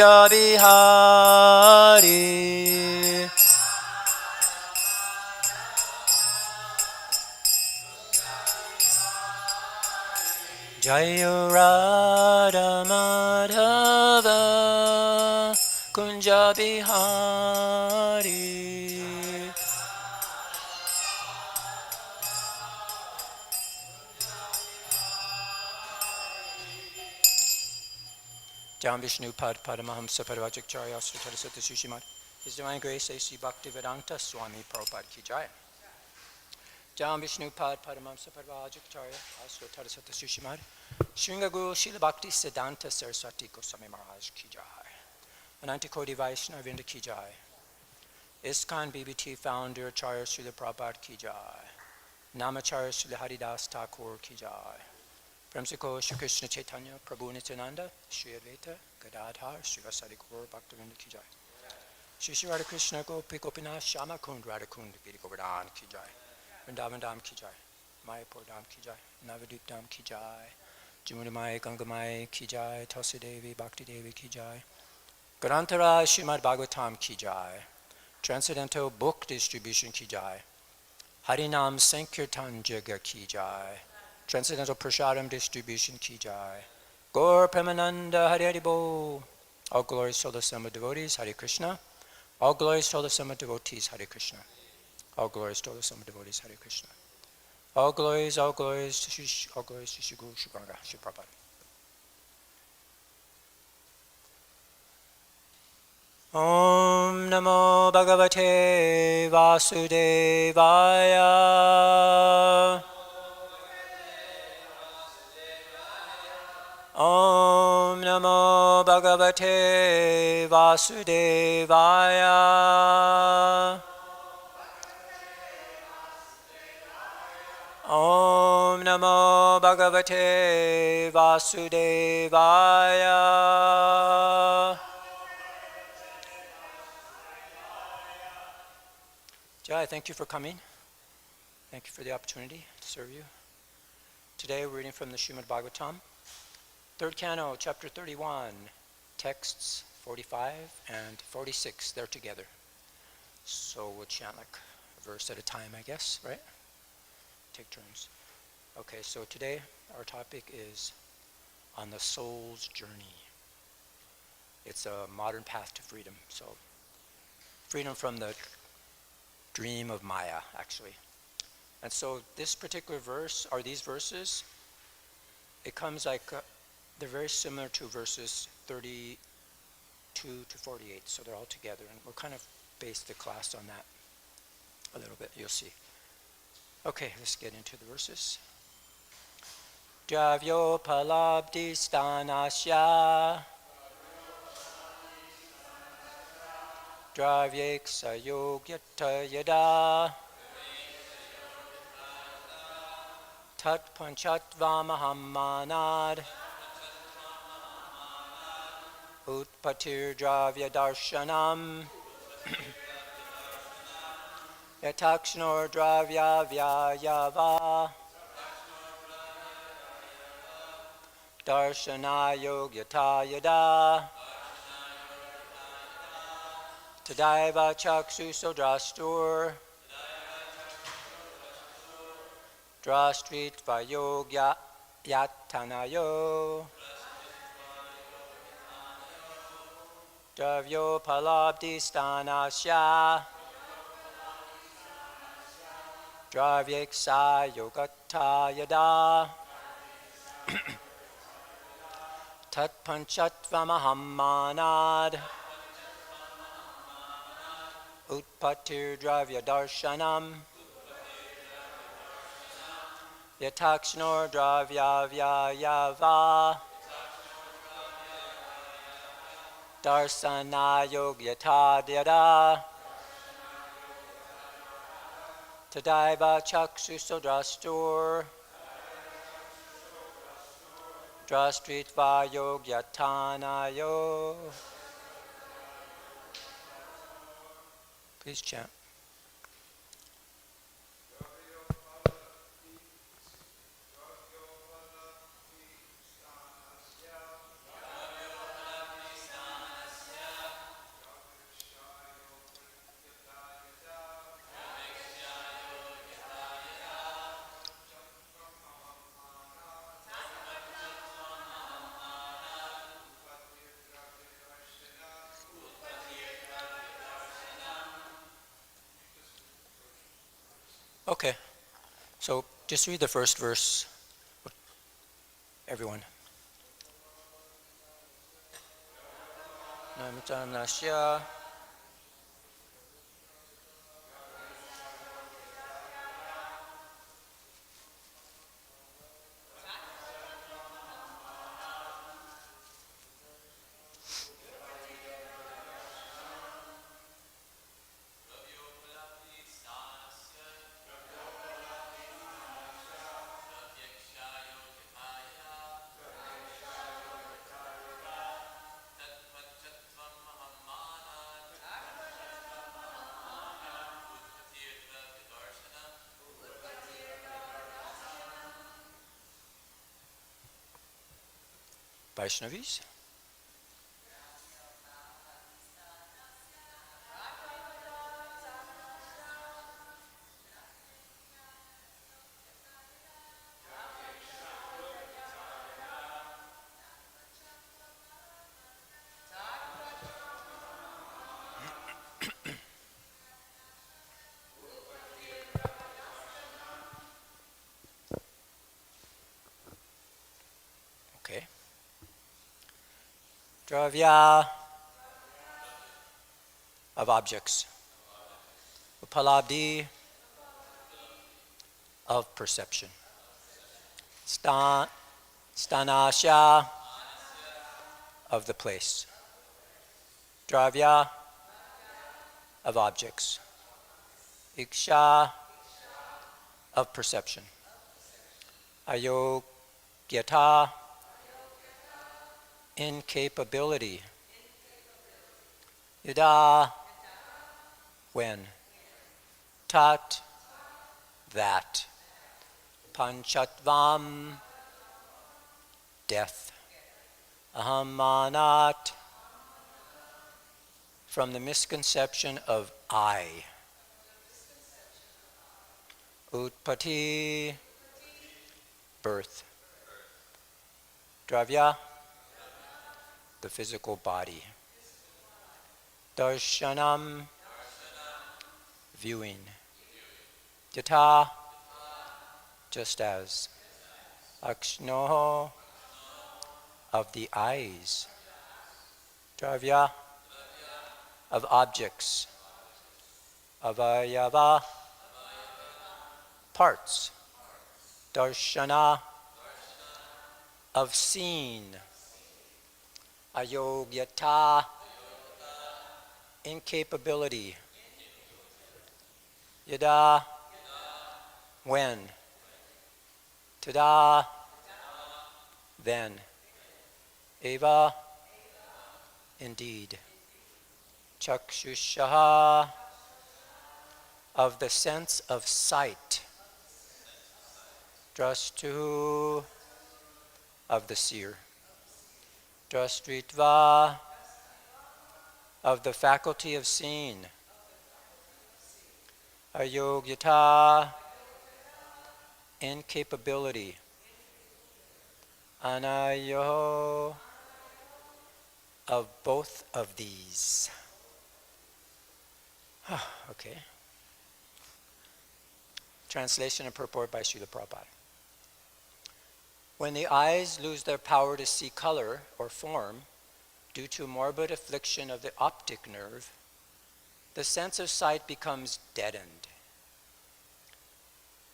kunja bihari. Jayo Radha Madhava kunja bihari. Jam Vishnu Pad Padamahamsa Parvajikcharya Sritarasata Sushimad. His Divine Grace A.C. Bhaktivedanta Swami Prabhupada Ki Jai. Jam Vishnu Pad Padamahamsa Parvajikcharya Sritarasata Sushimad. Shringa Guru Srila Bhakti Siddhanta Saraswati Goswami Maharaj Ki Jai. Ananta Koti Vaishnava Vrinda Ki Jai. ISKCON BBT Founder Acharya Srila Prabhupada Ki Jai. Namacharya Srila Haridas Thakur Ki Jai. Premsiko Shri Krishna Chaitanya Prabhu Nityananda Shri Advaita Gadadhar Shri Vasari Gaur Bhaktivinoda Ki Jai. Shri Shri Radha Krishna Gopi Gopinath Shama Kund Radha Kund Giri Govardhan Ki Jai. Vrindavan Dham Ki Jai. Mayapur Dham Ki Jai. Navadvip Dham Ki Jai. Jamuna Mai Ganga Mai Ki Jai. Tulsi Devi Bhakti Devi Ki Jai. Garantara Srimad Bhagavatam Ki Jai. Transcendental Book Distribution Ki Jai. Harinam Sankirtan Jaga Ki Jai. Transcendental Prasadam Distribution Ki Jai. Gaur Premananda Hari Hari Bo. All glories to the Sama devotees, Hare Krishna. All glories to the Sama devotees, Hare Krishna. All glories to the Sama devotees, Hare Krishna. All glories to Shri Guru Shri Ganga, Shri Prabhupada. Om Namo Bhagavate Vasudevaya. Om Namo Bhagavate Vasudevaya. Om Namo Bhagavate Vasudevaya. Jai, thank you for coming. Thank you for the opportunity to serve you. Today we're reading from the Srimad Bhagavatam. Third canto, chapter 31, texts 45 and 46, they're together. So we'll chant like a verse at a time, I guess, right? Take turns. Okay, so today our topic is on the soul's journey. It's a modern path to freedom. So freedom from the dream of Maya, actually. And so this particular verse, or these verses, it comes like... they're very similar to verses 32 to 48, so they're all together. And we'll kind of base the class on that a little bit, you'll see. Okay, let's get into the verses. Dravyopalabdhi-sthānasya dravyekṣāyogyatā yadā pañcatvam ahaṁ-mānād utpattir dravya-darśanam yathākṣṇor dravyāvayava darśanāyogyatā yadā tadaiva cakṣuṣo draṣṭur draṣṭṛtvāyogyatānayoḥ dravyopalabdhi-sthānasya dravyekṣāyogyatā yadā pañcatvam ahaṁ-mānād utpattir dravya-darśanam yathākṣṇor dravyāvayava darśanāyogyatā yadā tadaiva cakṣuṣo draṣṭur draṣṭṛtvāyogyatānayoḥ. Please chant. Okay, so just read the first verse, everyone. Namittanasya. pañcatvam ahaṁ-mānād utpattir dravyā-darśanam Vaishnavis. Okay. Dravya of objects. Upalabdhi of perception. Sthānasya of the place. Dravya of objects. īkṣā of perception. Ayogyatā incapability. Yadā when. Tat that. Pañcatvam death. Ahaṁ-mānāt from the misconception of I. Utpattir birth. Dravya the physical body. Darśanam viewing. Yathā just as. akṣṇoḥ of the eyes. Dravya of objects. Avayava parts. Darśana of seen. Ayogyatā incapability. Yadā when. Tadā then. Eva indeed. Cakṣuṣaḥ of the sense of sight. Draṣṭur of the seer. Draṣṭṛtva of the faculty of seeing. Ayogyatā incapability. Anayoḥ of both of these. Okay. Translation and purport by Srila Prabhupada. When the eyes lose their power to see color or form due to morbid affliction of the optic nerve, the sense of sight becomes deadened.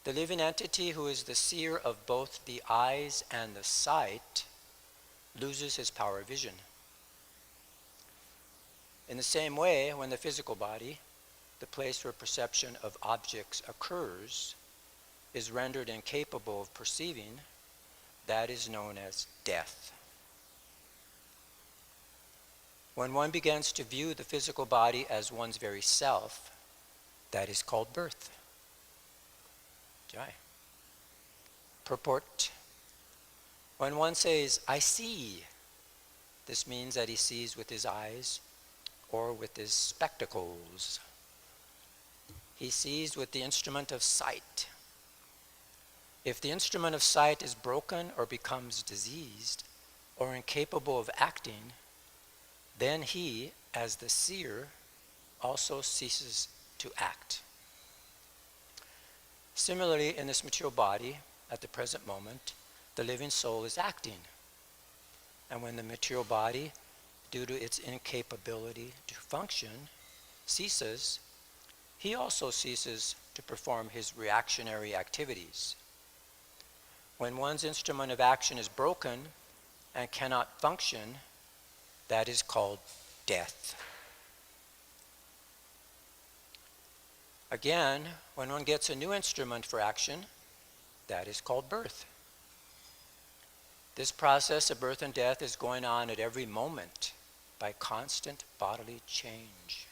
The living entity who is the seer of both the eyes and the sight loses his power of vision. In the same way, when the physical body, the place where perception of objects occurs, is rendered incapable of perceiving, that is known as death. When one begins to view the physical body as one's very self, that is called birth. Jai. Purport. When one says, I see, this means that he sees with his eyes or with his spectacles. He sees with the instrument of sight. If the instrument of sight is broken or becomes diseased or incapable of acting, then he, as the seer, also ceases to act. Similarly, in this material body, at the present moment, the living soul is acting. And when the material body, due to its incapability to function, ceases, he also ceases to perform his reactionary activities. When one's instrument of action is broken and cannot function, that is called death. Again, when one gets a new instrument for action, that is called birth. This process of birth and death is going on at every moment by constant bodily change.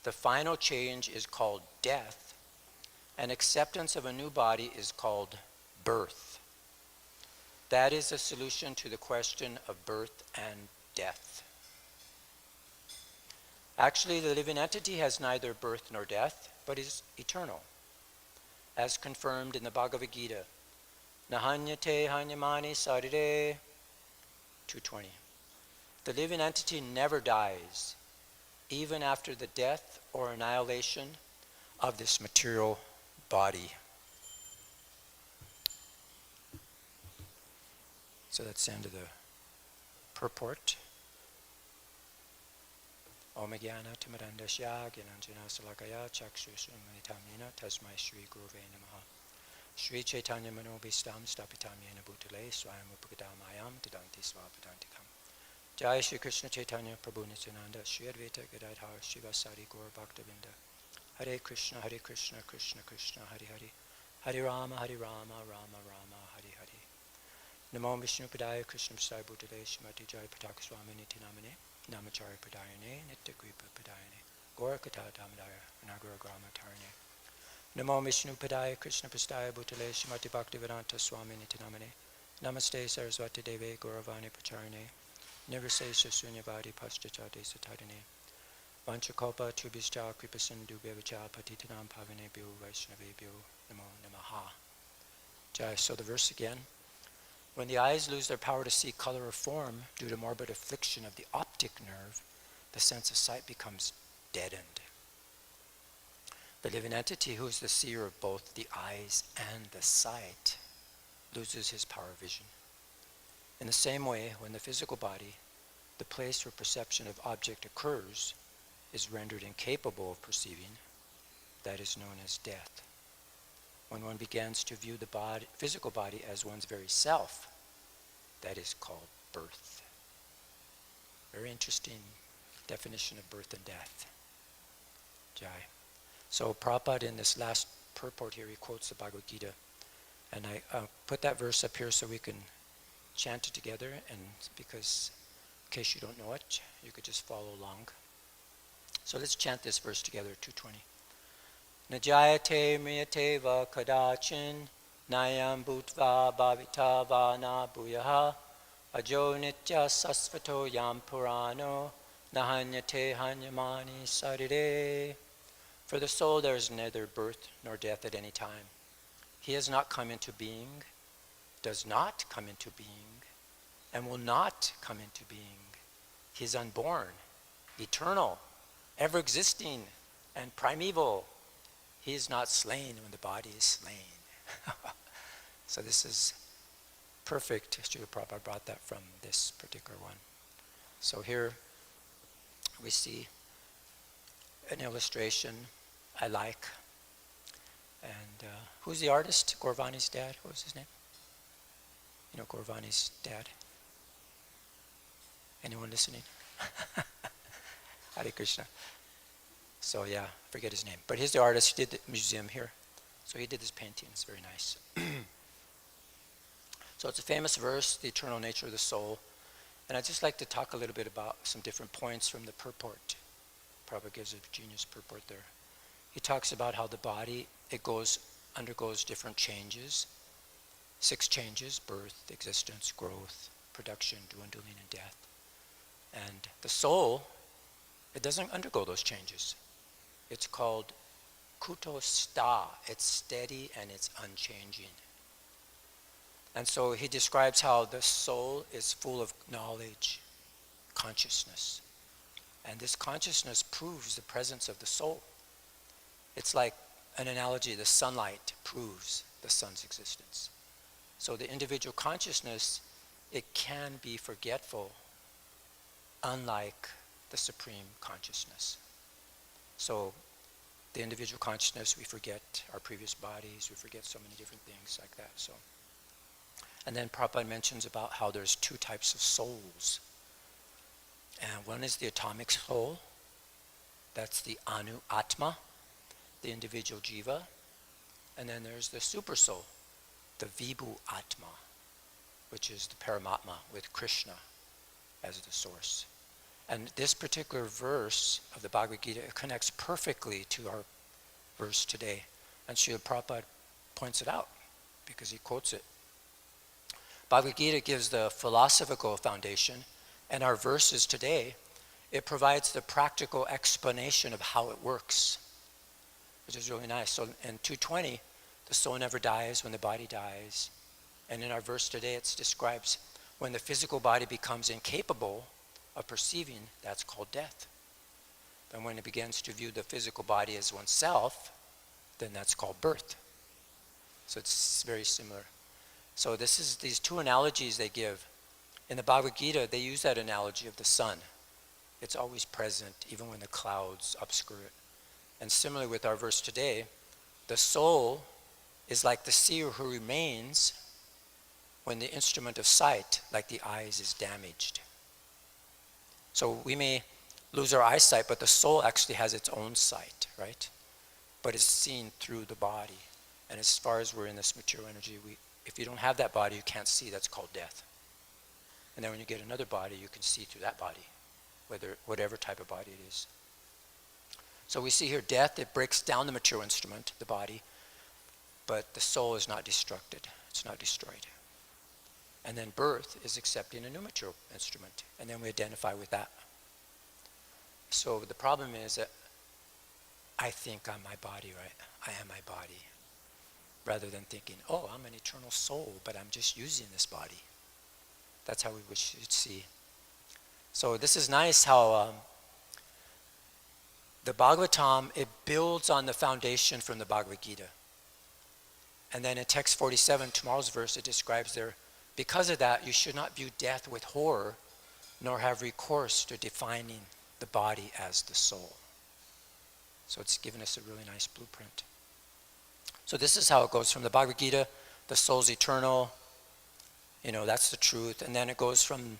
The final change is called death, and acceptance of a new body is called birth. That is the solution to the question of birth and death. Actually, the living entity has neither birth nor death, but is eternal, as confirmed in the Bhagavad Gita. Nahanyate hanyamani sarire, 220. The living entity never dies, even after the death or annihilation of this material body. So that's the end of the purport. Om Jnana Timirandasya Gyananjana Salakaya cakṣuṣo tasmai Shri Gurave Namaha. Shri Chaitanya Manobhistam Stapitam Yena Bhutale Swayam Upakadamayam Tidanti Swapadantikam. Jai Shri Krishna Chaitanya Prabhu Nityananda Shri Advaita Gadadhar Shivasari Gaur Bhaktavinda. Hare Krishna Krishna Krishna Hare Hare. Hare Rama Rama Rama Hare Hare. Namo Vishnu Padaya Krishna Prasaya Bhutale Shrimati Jai Pataka Swami Nitinamane Namacharya Padayane Nityagripa Padayane Gorakata Damadaya Nagara Grama Tarane. Namo Vishnu Padaya Krishna Prasaya Bhutale Shrimati Bhaktivedanta Swami Nitinamane Namaste Saraswati Deve Gauravani Pacharane Nirvisesha Sunyavadi Paschachade Satadane Vanchakopa Trubhischa Kripasindu Bevacha Patitanam Pavane Bhyo Vaishnave Bhyo Namo Namaha. Jai. So the verse again. When the eyes lose their power to see color or form due to morbid affliction of the optic nerve, the sense of sight becomes deadened. The living entity, who is the seer of both the eyes and the sight, loses his power of vision. In the same way, when the physical body, the place where perception of object occurs, is rendered incapable of perceiving, that is known as death. When one begins to view the physical body as one's very self, that is called birth. Very interesting definition of birth and death. Jai. So Prabhupada, in this last purport here, he quotes the Bhagavad Gita. And I put that verse up here so we can chant it together, and because in case you don't know it, you could just follow along. So let's chant this verse together, 220. Najayate mriyate va kadachin nayam bhutva bhavita va na bhuyaha ajo nitya sasvato yam purano nahanyate hanyamani sarire. For the soul there is neither birth nor death at any time. He has not come into being, does not come into being, and will not come into being. He is unborn, eternal, ever-existing, and primeval. He is not slain when the body is slain. So this is perfect. Srila Prabhupada brought that from this particular one. So here we see an illustration I like. And who's the artist? Gaurvani's dad? What was his name? You know Gaurvani's dad? Anyone listening? Hare Krishna. So yeah, forget his name. But he's the artist. He did the museum here. So he did this painting. It's very nice. So it's a famous verse, the eternal nature of the soul. And I'd just like to talk a little bit about some different points from the purport. Prabhupada gives a genius purport there. He talks about how the body, undergoes different changes. 6 changes: birth, existence, growth, production, dwindling, and death. And the soul, it doesn't undergo those changes. It's called kutosta. It's steady and it's unchanging. And so he describes how the soul is full of knowledge, consciousness. And this consciousness proves the presence of the soul. It's like an analogy, the sunlight proves the sun's existence. So the individual consciousness, it can be forgetful, unlike the supreme consciousness. So the individual consciousness, we forget our previous bodies, we forget so many different things like that. So, and then Prabhupada mentions about how there's two types of souls. And one is the atomic soul, that's the anu atma, the individual jiva. And then there's the super soul, the vibhu atma, which is the paramatma with Krishna as the source. And this particular verse of the Bhagavad Gita, it connects perfectly to our verse today. And Srila Prabhupada points it out because he quotes it. Bhagavad Gita gives the philosophical foundation, and our verses today, it provides the practical explanation of how it works, which is really nice. So in 220, the soul never dies when the body dies. And in our verse today, it describes when the physical body becomes incapable of perceiving, that's called death. And when it begins to view the physical body as oneself, then that's called birth. So it's very similar. So this is these two analogies they give. In the Bhagavad Gita, they use that analogy of the sun. It's always present, even when the clouds obscure it. And similarly with our verse today, the soul is like the seer who remains when the instrument of sight, like the eyes, is damaged. So we may lose our eyesight, but the soul actually has its own sight, right? But it's seen through the body. And as far as we're in this material energy, if you don't have that body, you can't see. That's called death. And then when you get another body, you can see through that body, whatever type of body it is. So we see here death, it breaks down the material instrument, the body, but the soul is not destructed. It's not destroyed. And then birth is accepting a new material instrument, and then we identify with that. So the problem is that I think I'm my body, right? I am my body. Rather than thinking, oh, I'm an eternal soul, but I'm just using this body. That's how we should see. So this is nice how the Bhagavatam, it builds on the foundation from the Bhagavad Gita. And then in text 47, tomorrow's verse, it describes there, because of that, you should not view death with horror, nor have recourse to defining the body as the soul. So it's given us a really nice blueprint. So this is how it goes from the Bhagavad Gita, the soul's eternal, that's the truth. And then it goes from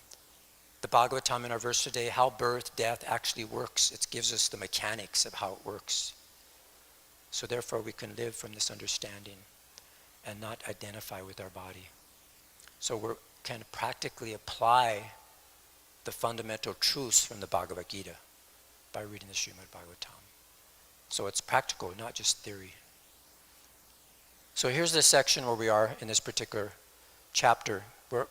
the Bhagavatam in our verse today, how birth, death actually works. It gives us the mechanics of how it works. So therefore we can live from this understanding and not identify with our body. So we can practically apply the fundamental truths from the Bhagavad Gita by reading the Srimad Bhagavatam. So it's practical, not just theory. So here's the section where we are in this particular chapter. We're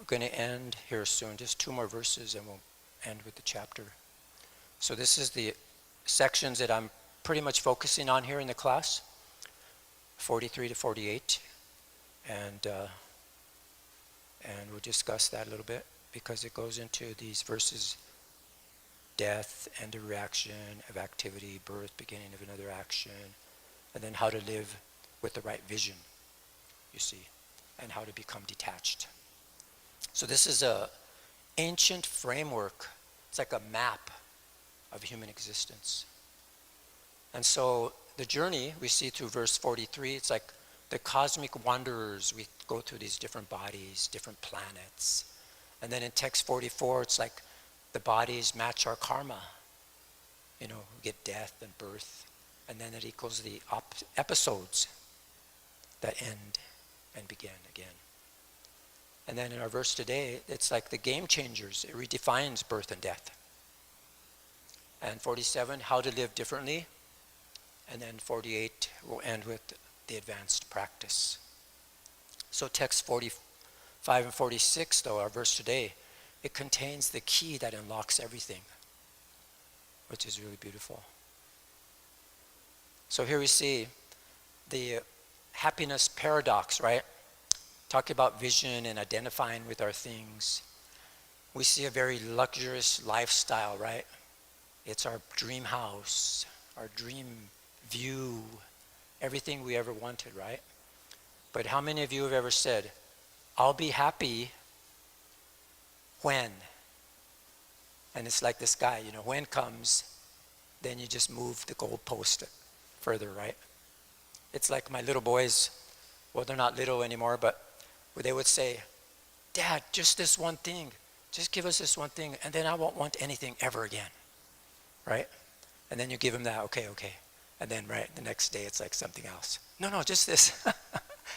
going to end here soon, just 2 more verses and we'll end with the chapter. So this is the sections that I'm pretty much focusing on here in the class, 43 to 48. And we'll discuss that a little bit because it goes into these verses, death, end of reaction, of activity, birth, beginning of another action, and then how to live with the right vision, you see, and how to become detached. So this is an ancient framework. It's like a map of human existence. And so the journey we see through verse 43, it's like the cosmic wanderers. We go through these different bodies, different planets. And then in text 44, it's like the bodies match our karma. We get death and birth. And then it equals the episodes that end and begin again. And then in our verse today, it's like the game changers. It redefines birth and death. And 47, how to live differently. And then 48, we'll end with the advanced practice. So text 45 and 46, though, our verse today, it contains the key that unlocks everything, which is really beautiful. So here we see the happiness paradox, right? Talking about vision and identifying with our things. We see a very luxurious lifestyle, right? It's our dream house, our dream view everything we ever wanted, right? But how many of you have ever said, I'll be happy when? And it's like this guy, when comes, then you just move the goalpost further, right? It's like my little boys, well, they're not little anymore, but they would say, Dad, just this one thing. Just give us this one thing, and then I won't want anything ever again, right? And then you give them that, okay. And then, right, the next day it's like something else. No, just this.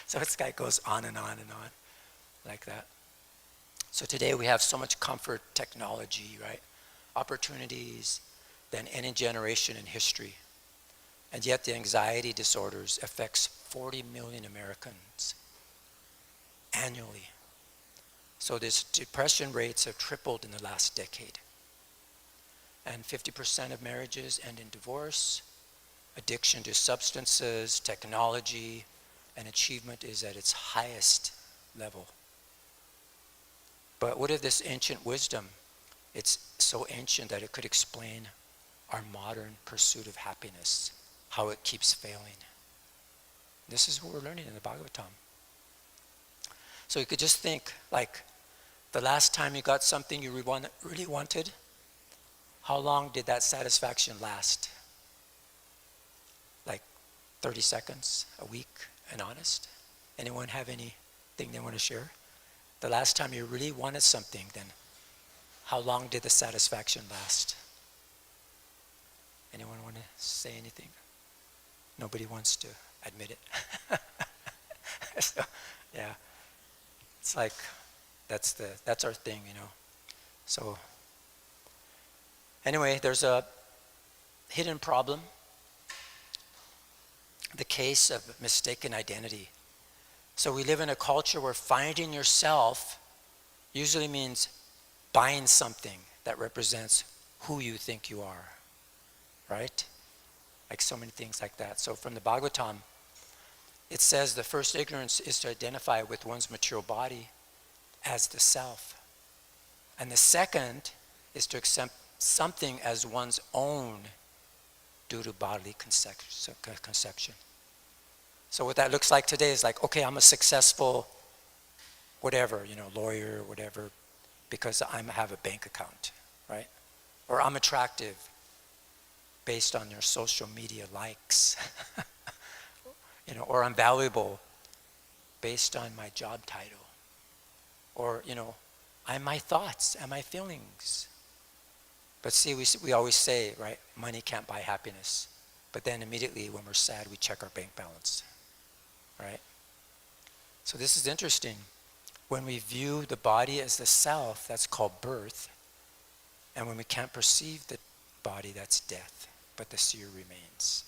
So this guy goes on and on and on, like that. So today we have so much comfort, technology, right? Opportunities than any generation in history. And yet the anxiety disorders affects 40 million Americans annually. So this depression rates have tripled in the last decade. And 50% of marriages end in divorce. Addiction to substances, technology, and achievement is at its highest level. But what if this ancient wisdom, it's so ancient that it could explain our modern pursuit of happiness, how it keeps failing. This is what we're learning in the Bhagavatam. So you could just think, like, the last time you got something you really wanted, how long did that satisfaction last? Like 30 seconds, a week, and honest? Anyone have anything they want to share? The last time you really wanted something, then how long did the satisfaction last? Anyone want to say anything? Nobody wants to admit it. So, yeah. It's like, that's our thing, So, anyway, there's a hidden problem. The case of mistaken identity. So we live in a culture where finding yourself usually means buying something that represents who you think you are, right? Like so many things like that. So from the Bhagavatam, it says the first ignorance is to identify with one's material body as the self. And the second is to accept something as one's own due to bodily conception. So what that looks like today is like, okay, I'm a successful whatever, lawyer, whatever, because I have a bank account, right? Or I'm attractive based on your social media likes. Or I'm valuable based on my job title. Or, I'm my thoughts and my feelings. But see, we always say, right, money can't buy happiness. But then immediately when we're sad, we check our bank balance, right? So this is interesting. When we view the body as the self, that's called birth. And when we can't perceive the body, that's death. But the seer remains.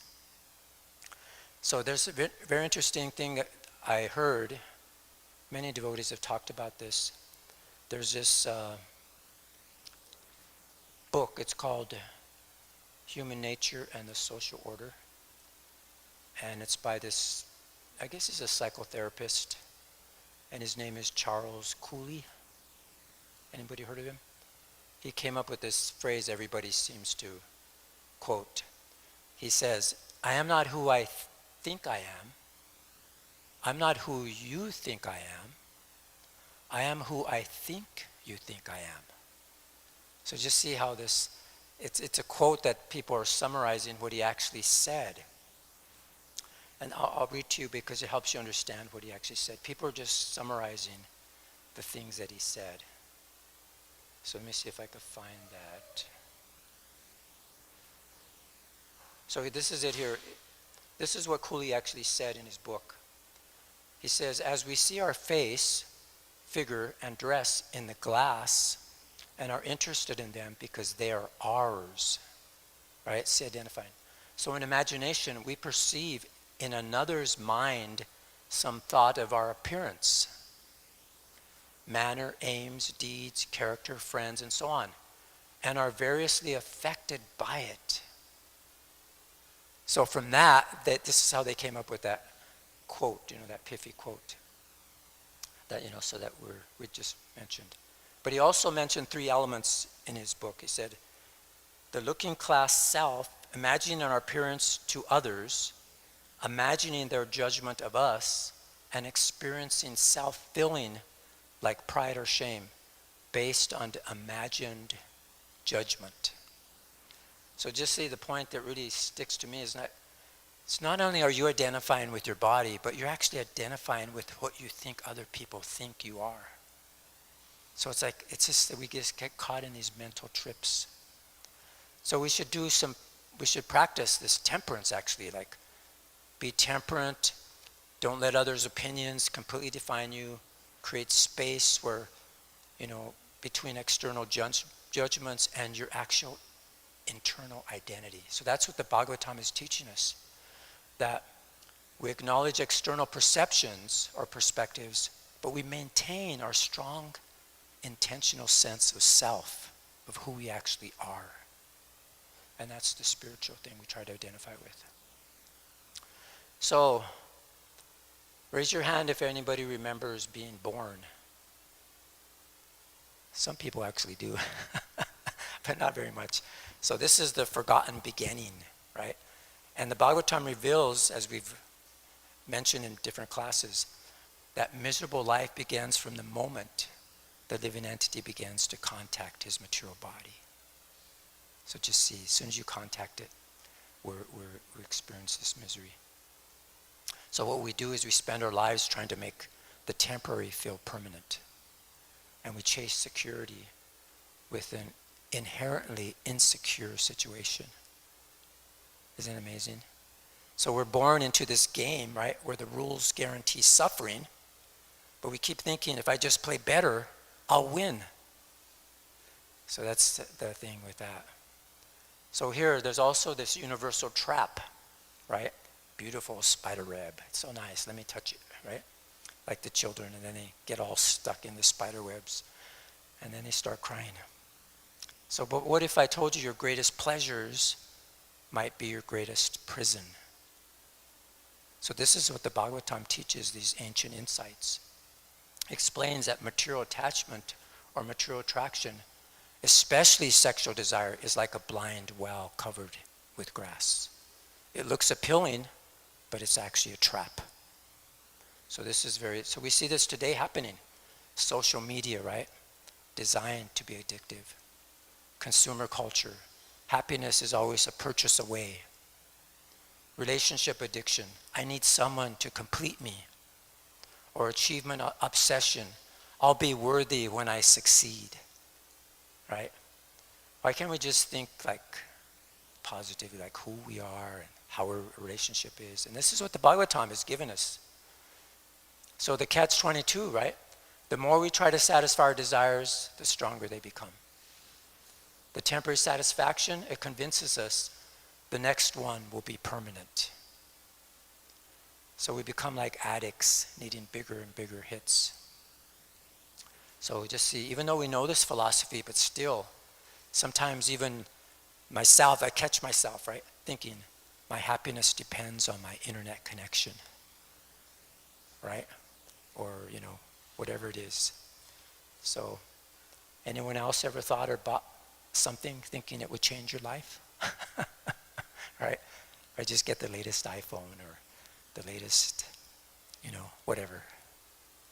So there's a very interesting thing that I heard. Many devotees have talked about this. There's this book. It's called Human Nature and the Social Order. And it's by this, I guess he's a psychotherapist. And his name is Charles Cooley. Anybody heard of him? He came up with this phrase everybody seems to quote. He says, I am not who I think I am. I'm not who you think I am. I am who I think you think I am. So just see how this, it's a quote that people are summarizing what he actually said. And I'll read to you because it helps you understand what he actually said. People are just summarizing the things that he said. So let me see if I can find that. So this is it here. This is what Cooley actually said in his book. He says, as we see our face, figure, and dress in the glass and are interested in them because they are ours, right? See, identifying. So in imagination, we perceive in another's mind some thought of our appearance, manner, aims, deeds, character, friends, and so on, and are variously affected by it. So from that this is how they came up with that quote, that pithy quote, that, so that we just mentioned. But he also mentioned 3 elements in his book. He said, the looking glass self imagining our appearance to others, imagining their judgment of us, and experiencing self-feeling like pride or shame based on the imagined judgment. So just see, the point that really sticks to me is it's not only are you identifying with your body, but you're actually identifying with what you think other people think you are. So it's just that we just get caught in these mental trips. So we should practice this temperance actually, like be temperate, don't let others' opinions completely define you, create space where, between external judgments and your actual internal identity. So that's what the Bhagavatam is teaching us, that we acknowledge external perceptions or perspectives, but we maintain our strong intentional sense of self, of who we actually are. And that's the spiritual thing we try to identify with. So, raise your hand if anybody remembers being born. Some people actually do, but not very much. So this is the forgotten beginning, right? And the Bhagavatam reveals, as we've mentioned in different classes, that miserable life begins from the moment the living entity begins to contact his material body. So just see, as soon as you contact it, we experience this misery. So what we do is we spend our lives trying to make the temporary feel permanent. And we chase security with an inherently insecure situation. Isn't it amazing? So we're born into this game, right, where the rules guarantee suffering, but we keep thinking, if I just play better, I'll win. So that's the thing with that. So here, there's also this universal trap, right? Beautiful spider web. It's so nice. Let me touch it, right? Like the children, and then they get all stuck in the spider webs, and then they start crying. So, but what if I told you your greatest pleasures might be your greatest prison? So this is what the Bhagavatam teaches, these ancient insights. It explains that material attachment or material attraction, especially sexual desire, is like a blind well covered with grass. It looks appealing, but it's actually a trap. So so we see this today happening. Social media, right? Designed to be addictive. Consumer culture. Happiness is always a purchase away. Relationship addiction. I need someone to complete me. Or achievement obsession. I'll be worthy when I succeed. Right? Why can't we just think like positively, like who we are and how our relationship is? And this is what the Bhagavatam has given us. So the catch-22, right? The more we try to satisfy our desires, the stronger they become. The temporary satisfaction, it convinces us the next one will be permanent. So we become like addicts, needing bigger and bigger hits. So we just see, even though we know this philosophy, but still, sometimes even myself, I catch myself, right? Thinking, my happiness depends on my internet connection, right? Or, whatever it is. So, anyone else ever thought or bought something thinking it would change your life? Right? Or just get the latest iPhone or the latest, whatever.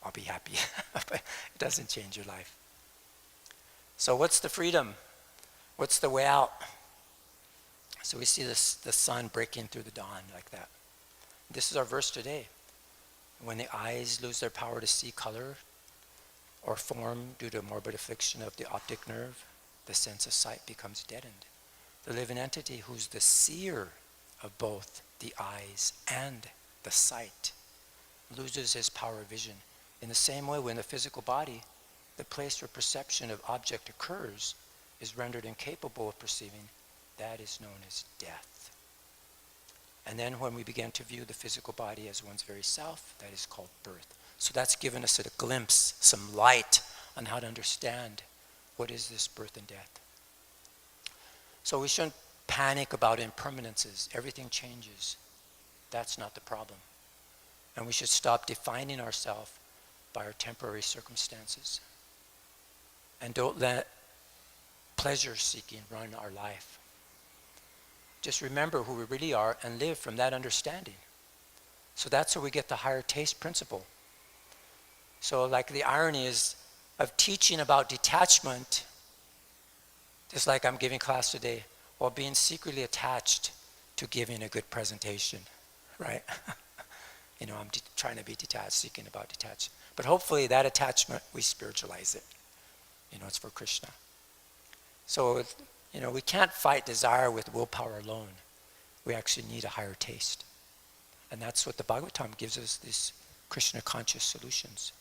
I'll be happy. But it doesn't change your life. So what's the freedom? What's the way out? So we see the sun breaking through the dawn like that. This is our verse today. When the eyes lose their power to see color or form due to morbid affliction of the optic nerve, the sense of sight becomes deadened. The living entity, who's the seer of both the eyes and the sight, loses his power of vision. In the same way, when the physical body, the place where perception of object occurs, is rendered incapable of perceiving, that is known as death. And then when we begin to view the physical body as one's very self, that is called birth. So that's given us a glimpse, some light on how to understand what is this birth and death. So we shouldn't panic about impermanences. Everything changes. That's not the problem. And we should stop defining ourselves by our temporary circumstances. And don't let pleasure seeking run our life. just remember who we really are and live from that understanding. So that's where we get the higher taste principle. So like the irony is of teaching about detachment, just like I'm giving class today, while being secretly attached to giving a good presentation, right? I'm trying to be detached, seeking about detached. But hopefully that attachment, we spiritualize it. It's for Krishna. So, we can't fight desire with willpower alone. We actually need a higher taste. And that's what the Bhagavatam gives us, these Krishna conscious solutions.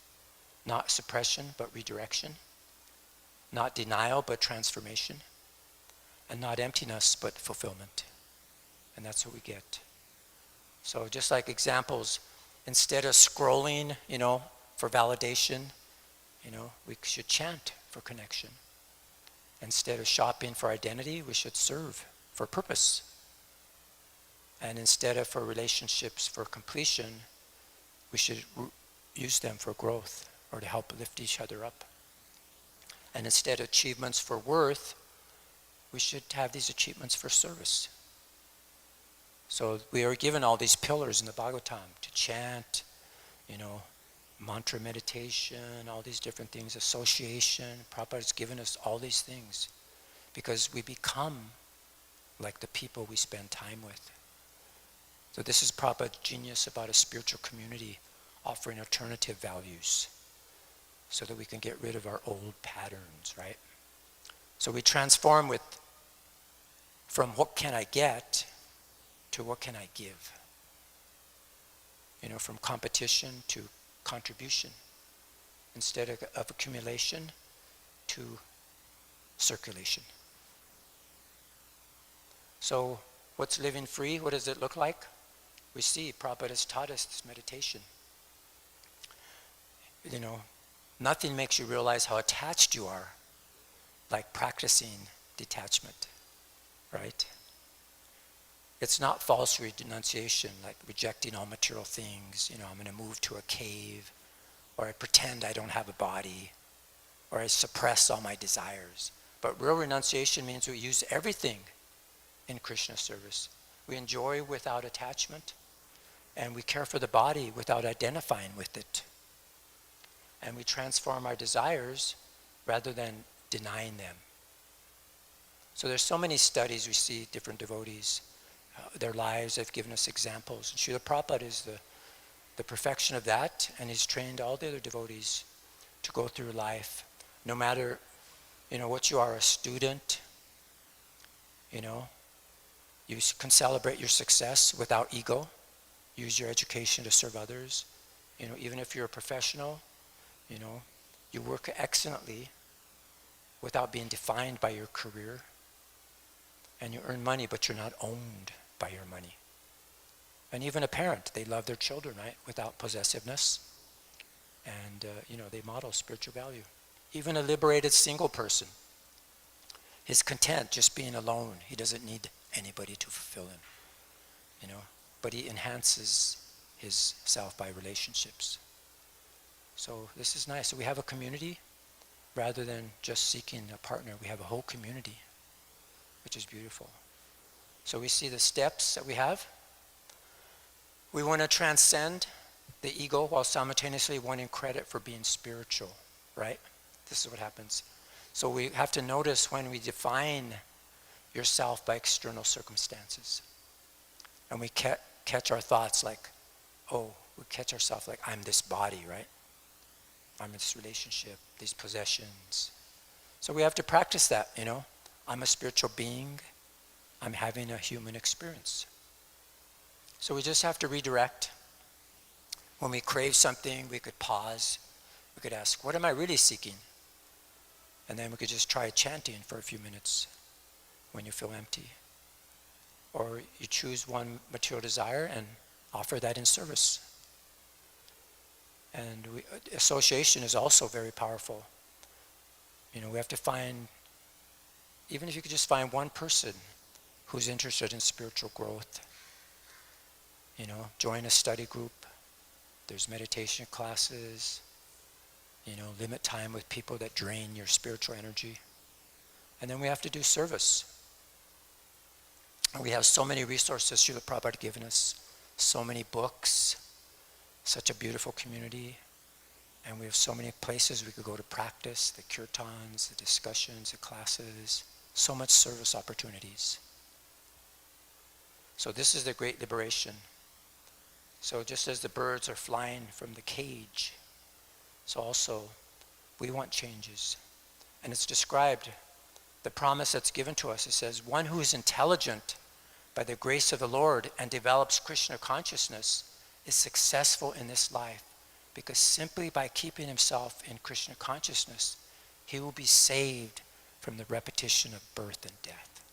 Not suppression, but redirection. Not denial, but transformation. And not emptiness, but fulfillment. And that's what we get. So just like examples, instead of scrolling, for validation, we should chant for connection. Instead of shopping for identity, we should serve for purpose. And instead of for relationships for completion, we should use them for growth or to help lift each other up. And instead of achievements for worth, we should have these achievements for service. So we are given all these pillars in the Bhagavatam to chant, mantra meditation, all these different things, association. Prabhupada has given us all these things because we become like the people we spend time with. So this is Prabhupada's genius about a spiritual community offering alternative values so that we can get rid of our old patterns, right? So we transform from what can I get to what can I give? From competition to contribution. Instead of accumulation to circulation. So what's living free? What does it look like? We see Prabhupada has taught us this meditation. Nothing makes you realize how attached you are like practicing detachment, right? It's not false renunciation, like rejecting all material things. I'm going to move to a cave, or I pretend I don't have a body, or I suppress all my desires. But real renunciation means we use everything in Krishna service. We enjoy without attachment, and we care for the body without identifying with it. And we transform our desires rather than denying them. So there's so many studies we see, different devotees. Their lives have given us examples. And Srila Prabhupada is the perfection of that, and he's trained all the other devotees to go through life. No matter, what you are, a student, you can celebrate your success without ego. Use your education to serve others. Even if you're a professional, you work excellently without being defined by your career. And you earn money, but you're not owned by your money. And even a parent, they love their children, right? Without possessiveness. And, they model spiritual value. Even a liberated single person is content just being alone. He doesn't need anybody to fulfill him, But he enhances his self by relationships. So this is nice. So we have a community rather than just seeking a partner. We have a whole community, which is beautiful. So we see the steps that we have. We want to transcend the ego while simultaneously wanting credit for being spiritual, right? This is what happens. So we have to notice when we define yourself by external circumstances. And we catch our thoughts like, we catch ourselves like, I'm this body, right? I'm in this relationship, these possessions. So we have to practice that, I'm a spiritual being. I'm having a human experience. So we just have to redirect. When we crave something, we could pause. We could ask, what am I really seeking? And then we could just try chanting for a few minutes when you feel empty. Or you choose one material desire and offer that in service. And association is also very powerful. We have to find, even if you could just find one person who's interested in spiritual growth, join a study group. There's meditation classes, limit time with people that drain your spiritual energy. And then we have to do service. We have so many resources Srila Prabhupada given us, so many books, such a beautiful community, and we have so many places we could go to practice, the kirtans, the discussions, the classes, so much service opportunities. So this is the great liberation. So just as the birds are flying from the cage, so also we want changes. And it's described, the promise that's given to us, it says, one who is intelligent by the grace of the Lord and develops Krishna consciousness is successful in this life, because simply by keeping himself in Krishna consciousness, he will be saved from the repetition of birth and death.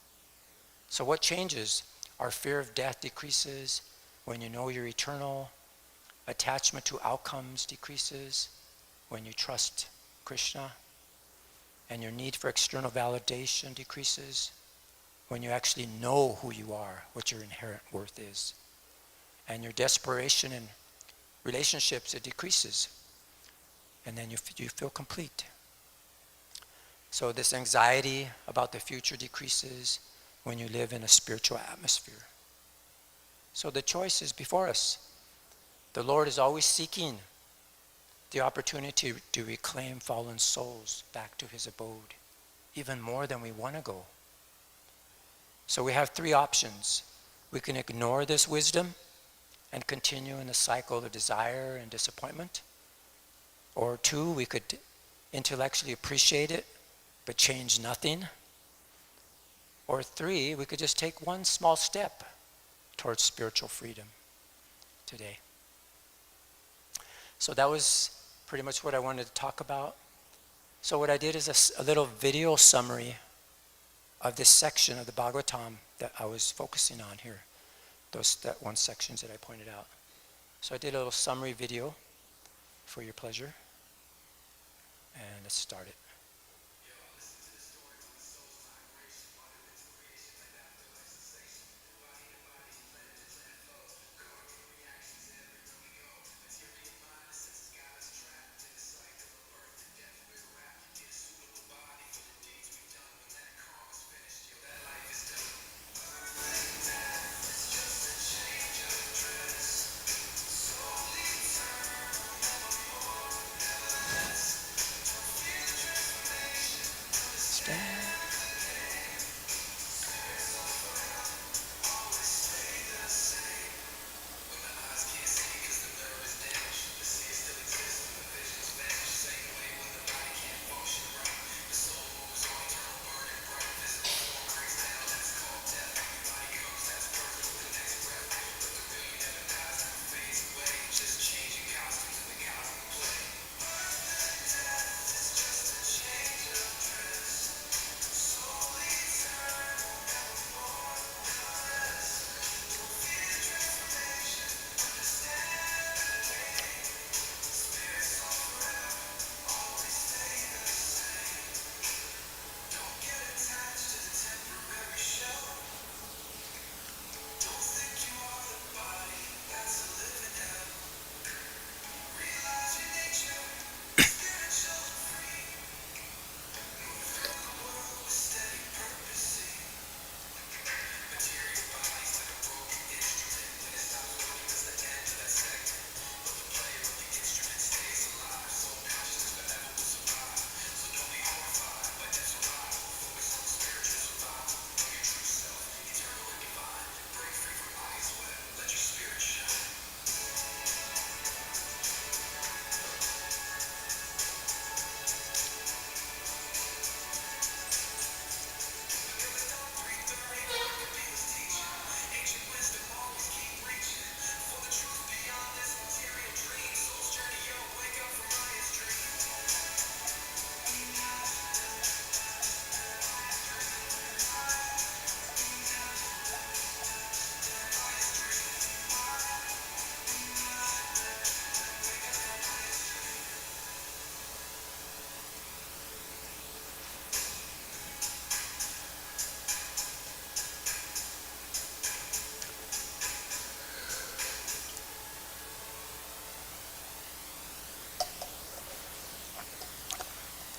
So what changes? Our fear of death decreases when you know you're eternal. Attachment to outcomes decreases when you trust Krishna. And your need for external validation decreases when you actually know who you are, what your inherent worth is. And your desperation in relationships, it decreases. And then you feel complete. So this anxiety about the future decreases when you live in a spiritual atmosphere. So the choice is before us. The Lord is always seeking the opportunity to reclaim fallen souls back to his abode, even more than we want to go. So we have three options. We can ignore this wisdom and continue in the cycle of desire and disappointment. Or two, we could intellectually appreciate it, but change nothing. Or three, we could just take one small step towards spiritual freedom today. So that was pretty much what I wanted to talk about. So what I did is a little video summary of this section of the Bhagavatam that I was focusing on here. That one sections that I pointed out. So I did a little summary video for your pleasure. And let's start it.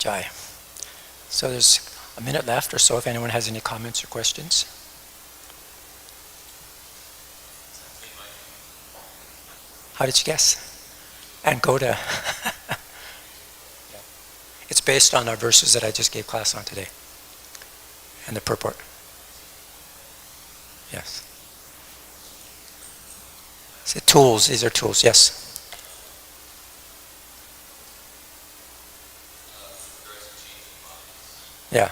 Jai. So there's a minute left or so if anyone has any comments or questions. How did you guess? And Goda. It's based on our verses that I just gave class on today. And the purport. Yes. So tools, these are tools, yes. Yeah.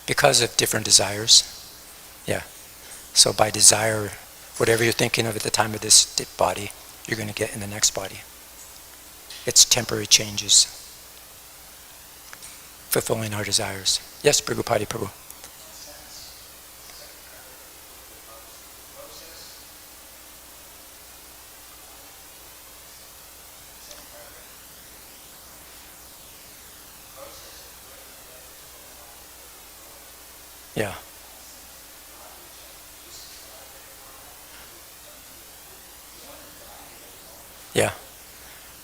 Because of different desires. Yeah. So by desire, whatever you're thinking of at the time of this body, you're going to get in the next body. It's temporary changes. Fulfilling our desires. Yes, Prabhupada Prabhu. Yeah. Yeah.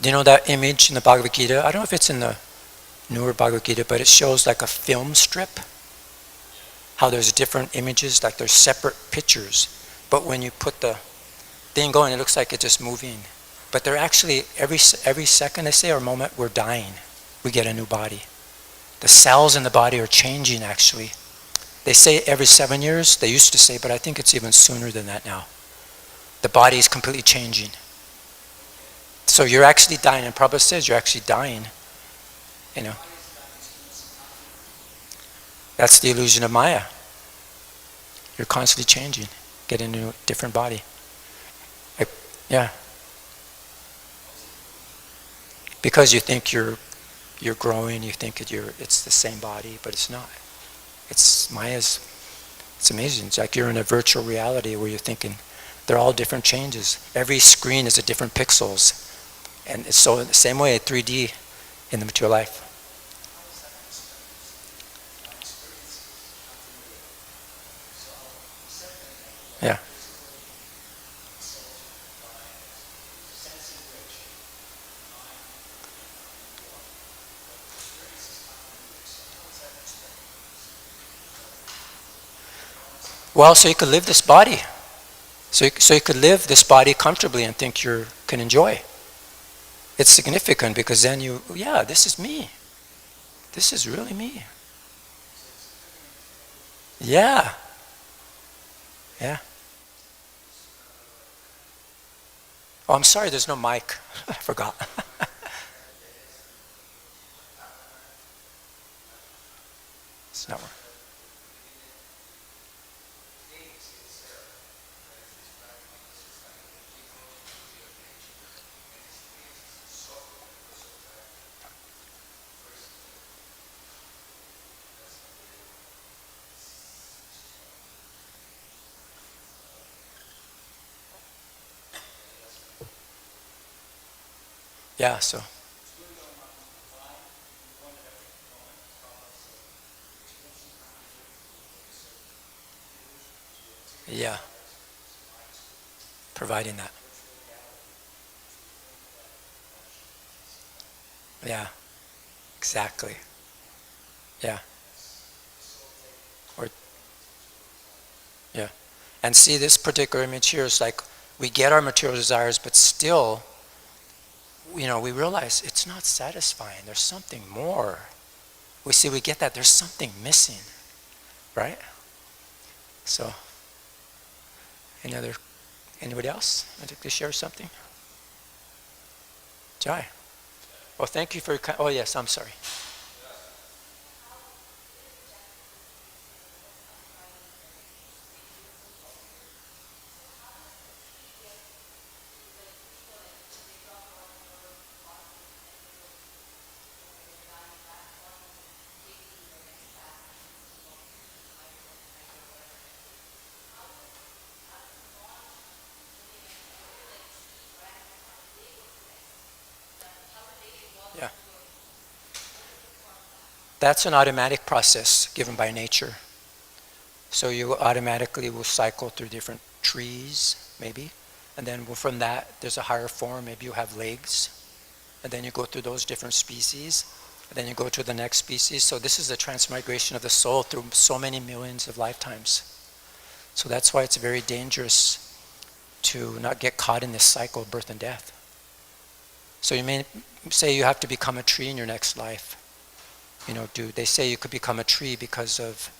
Do you know that image in the Bhagavad Gita? I don't know if it's in the newer Bhagavad Gita, but it shows like a film strip. How there's different images, like there's separate pictures. But when you put the thing going, it looks like it's just moving. But they're actually, every second they say, or moment, we're dying. We get a new body. The cells in the body are changing actually. They say every 7 years, they used to say, but I think it's even sooner than that now. The body is completely changing. So you're actually dying, and Prabhupada says you're actually dying, you know. That's the illusion of Maya. You're constantly changing, getting into a different body. Yeah. Because you think you're growing, you think it's the same body, but it's not. It's Maya's, it's amazing. It's like you're in a virtual reality where you're thinking they're all different changes. Every screen is a different pixels. And it's so in the same way, 3D in the material life. Yeah. Well, so you could live this body. So you could live this body comfortably and think you can enjoy. It's significant because then yeah, this is me. This is really me. Yeah. Yeah. Oh, I'm sorry, there's no mic. I forgot. It's not working. Yeah, so. Yeah. Providing that. Yeah. Exactly. Yeah. Or yeah. And see, this particular image here is like we get our material desires, but still, we realize it's not satisfying. There's something more. We get that there's something missing, right? So, anybody else? I'd like to share something. Jai. Well, thank you for your. Oh yes, I'm sorry. Yeah. That's an automatic process given by nature. So you automatically will cycle through different trees, maybe, and then from that there's a higher form. Maybe you have legs, and then you go through those different species, And then you go to the next species. So this is the transmigration of the soul through so many millions of lifetimes. So that's why it's very dangerous to not get caught in this cycle of birth and death. So you may say you have to become a tree in your next life. You know, they say you could become a tree because of,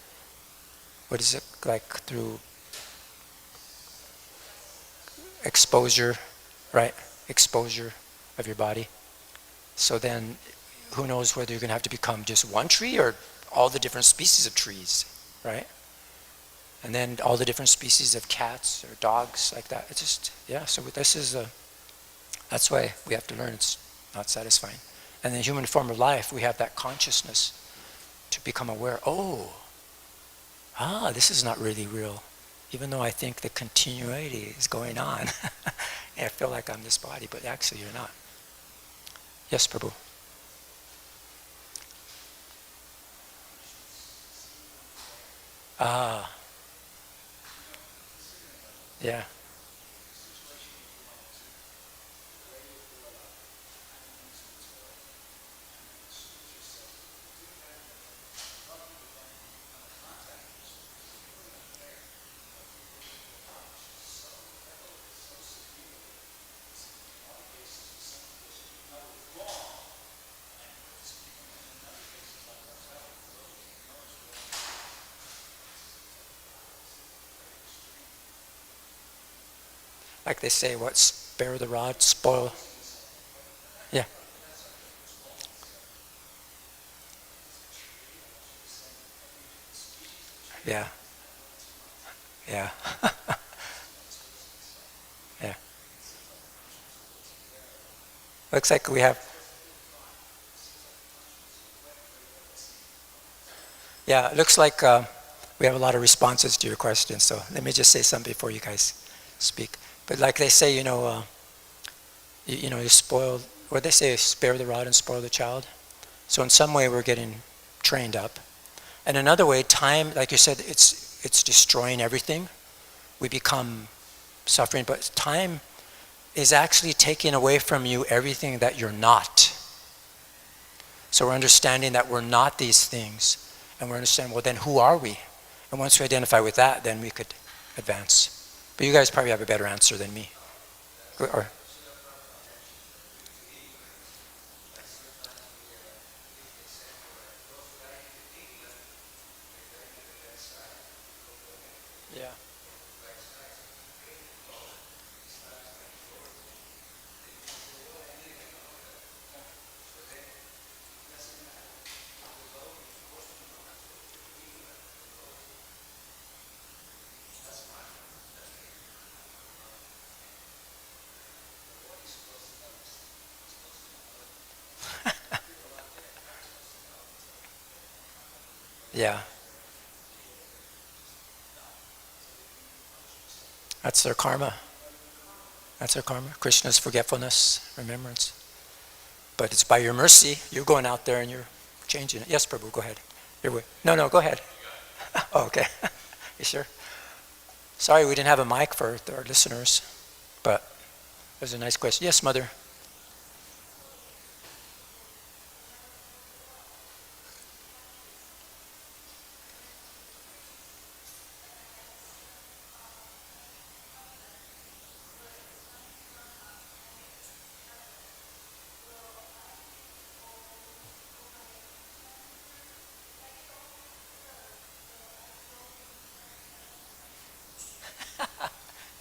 what is it, like through exposure, right? Exposure of your body. So then, who knows whether you're going to have to become just one tree or all the different species of trees, right? And then all the different species of cats or dogs, like that. It's just, yeah, so this is that's why we have to learn it's not satisfying. And in the human form of life, we have that consciousness to become aware, this is not really real. Even though I think the continuity is going on. I feel like I'm this body, but actually you're not. Yes, Prabhu. Yeah. Like they say, what, spare the rod, spoil. Yeah. Yeah. Yeah. Yeah. Looks like we have. Yeah, it looks like we have a lot of responses to your questions. So let me just say something before you guys speak. But like they say, you spoil. What they say, spare the rod and spoil the child. So in some way, we're getting trained up, and another way, time, like you said, it's destroying everything. We become suffering, but time is actually taking away from you everything that you're not. So we're understanding that we're not these things, and we're understanding, well, then who are we? And once we identify with that, then we could advance. But you guys probably have a better answer than me. Or, yeah. Yeah. That's their karma. That's their karma. Krishna's forgetfulness, remembrance. But it's by your mercy, you're going out there and you're changing it. Yes, Prabhu, go ahead. No, go ahead. Oh, okay. You sure? Sorry, we didn't have a mic for our listeners, but it was a nice question. Yes, Mother.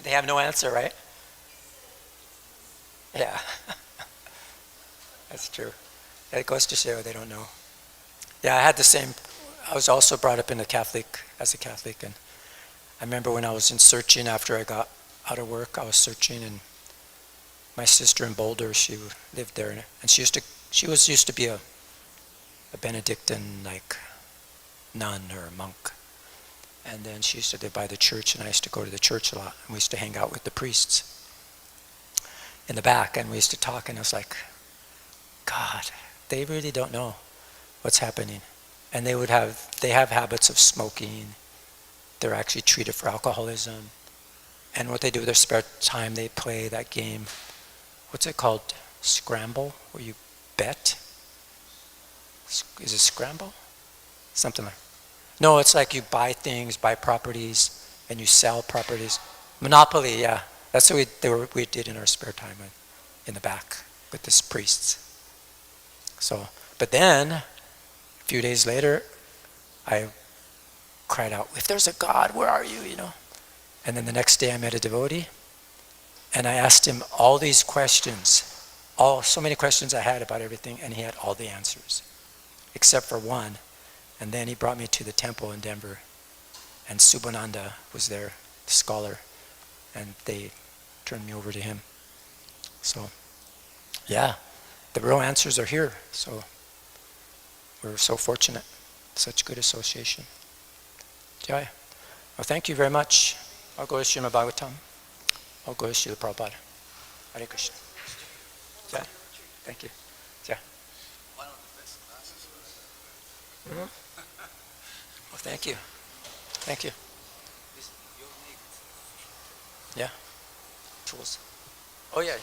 They have no answer, right? Yeah. That's true. It goes to show they don't know. Yeah, I had the same. I was also brought up as a Catholic, and I remember when I was in searching after I got out of work, I was searching, and my sister in Boulder, she lived there, and she used to be a Benedictine, like, nun or a monk. And then she used to live by the church, and I used to go to the church a lot. And we used to hang out with the priests in the back, and we used to talk, and I was like, God, they really don't know what's happening. And they have habits of smoking. They're actually treated for alcoholism. And what they do with their spare time, they play that game. What's it called? Scramble, where you bet? Is it scramble? Something like. No, it's like you buy things, buy properties, and you sell properties. Monopoly, yeah. That's what we did in our spare time in the back with these priests. So, but then, a few days later, I cried out, "If there's a God, where are you?" And then the next day I met a devotee, and I asked him all these questions, so many questions I had about everything, and he had all the answers, except for one. And then he brought me to the temple in Denver, and Subhananda was there, the scholar, and they turned me over to him. So, yeah, the real answers are here. So we're so fortunate, such good association. Jai. Well, thank you very much. I'll go to Srimad Bhagavatam. I'll go to Srila Prabhupada. Hare Krishna. Jai. Thank you. Jai. Why don't you fix the glasses? Well, thank you. Thank you. You'll need Yeah. Tools. Oh, yeah.